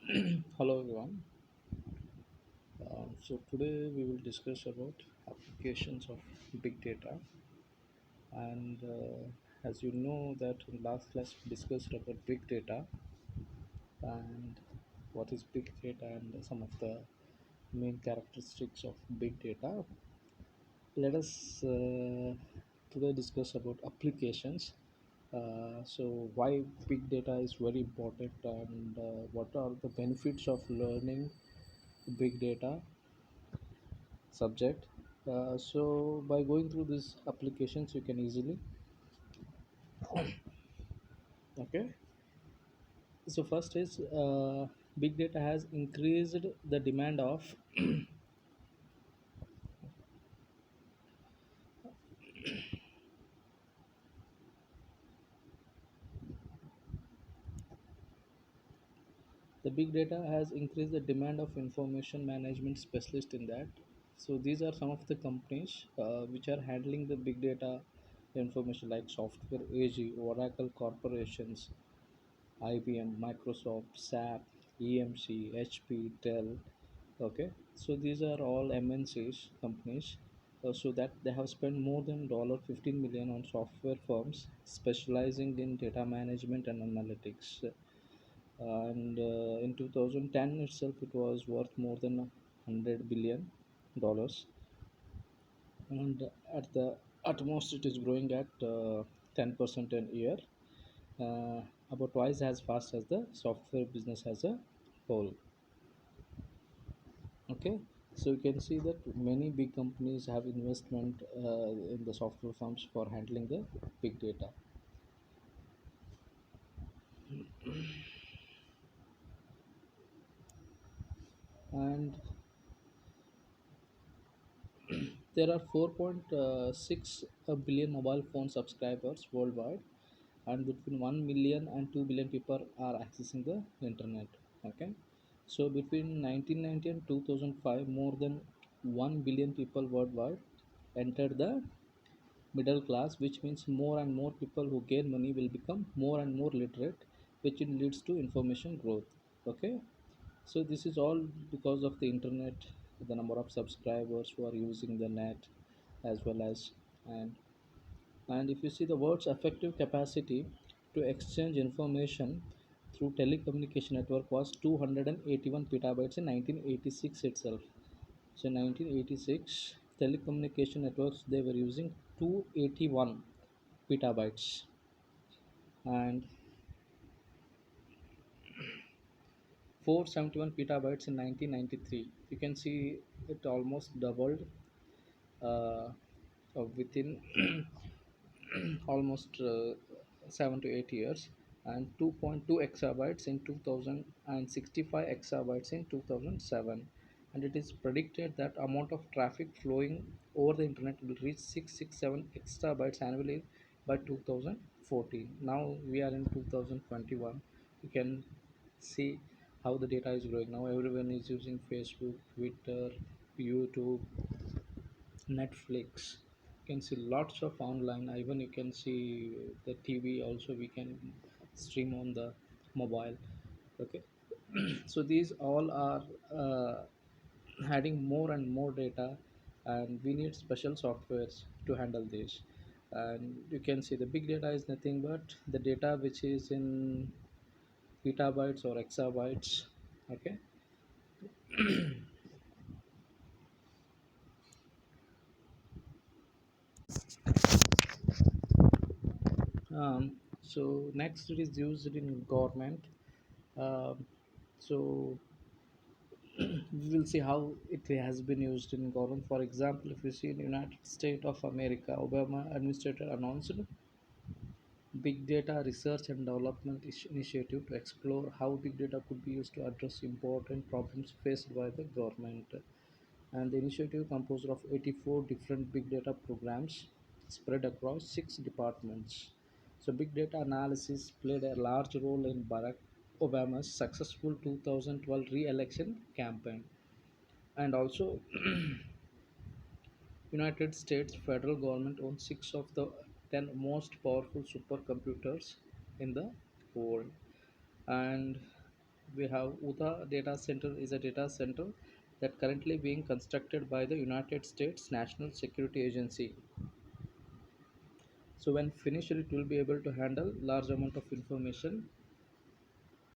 Hello everyone. So today we will discuss about applications of big data. And as you know that in last class we discussed about big data and what is big data and some of the main characteristics of big data. Let us today discuss about applications. So why big data is very important and what are the benefits of learning big data subject. So by going through these applications you can easily, okay. So first is big data has increased the demand of the big data has increased the demand of information management specialist in that. So these are some of the companies which are handling the big data information like software AG, Oracle corporations, IBM, Microsoft, SAP, EMC, HP, Dell. Okay, so these are all MNCs companies. So that they have spent more than $15 million on software firms specializing in data management and analytics. And in 2010 itself, it was worth more than $100 billion, and at the utmost, it is growing at 10% a year, uh, about twice as fast as the software business as a whole. Okay, so you can see that many big companies have investment in the software firms for handling the big data. And there are 4.6 billion mobile phone subscribers worldwide, and between 1 million and 2 billion people are accessing the internet. Okay, so between 1990 and 2005, more than 1 billion people worldwide entered the middle class, which means more and more people who gain money will become more and more literate, which leads to information growth. Okay, so this is all because of the internet, the number of subscribers who are using the net, as well as, and and if you see the world's effective capacity to exchange information through telecommunication network was 281 petabytes in 1986 itself. So in 1986, telecommunication networks they were using 281 petabytes, and 471 petabytes in 1993. You can see it almost doubled uh, within almost 7 to 8 years, and 2.2 exabytes in 2000 and 65 exabytes in 2007. And it is predicted that amount of traffic flowing over the internet will reach 667 exabytes annually by 2014. Now we are in 2021. You can see how the data is growing. Now everyone is using Facebook, Twitter, YouTube, Netflix. You can see lots of online. Even you can see the TV also. We can stream on the mobile. Okay, so these all are adding more and more data, and we need special softwares to handle this. And you can see the big data is nothing but the data which is in petabytes or exabytes. Okay, so next it is used in government. Um, so we will see how it has been used in government. For example, if you see in United States of America, Obama administrator announced big data research and development initiative to explore how big data could be used to address important problems faced by the government. And the initiative composed of 84 different big data programs spread across 6 departments. So big data analysis played a large role in Barack Obama's successful 2012 re-election campaign. And also, United States federal government owns 6 of the 10 most powerful supercomputers in the world. And We have Uda data center is a data center that currently being constructed by the United States National Security Agency. So when finished, it will be able to handle large amount of information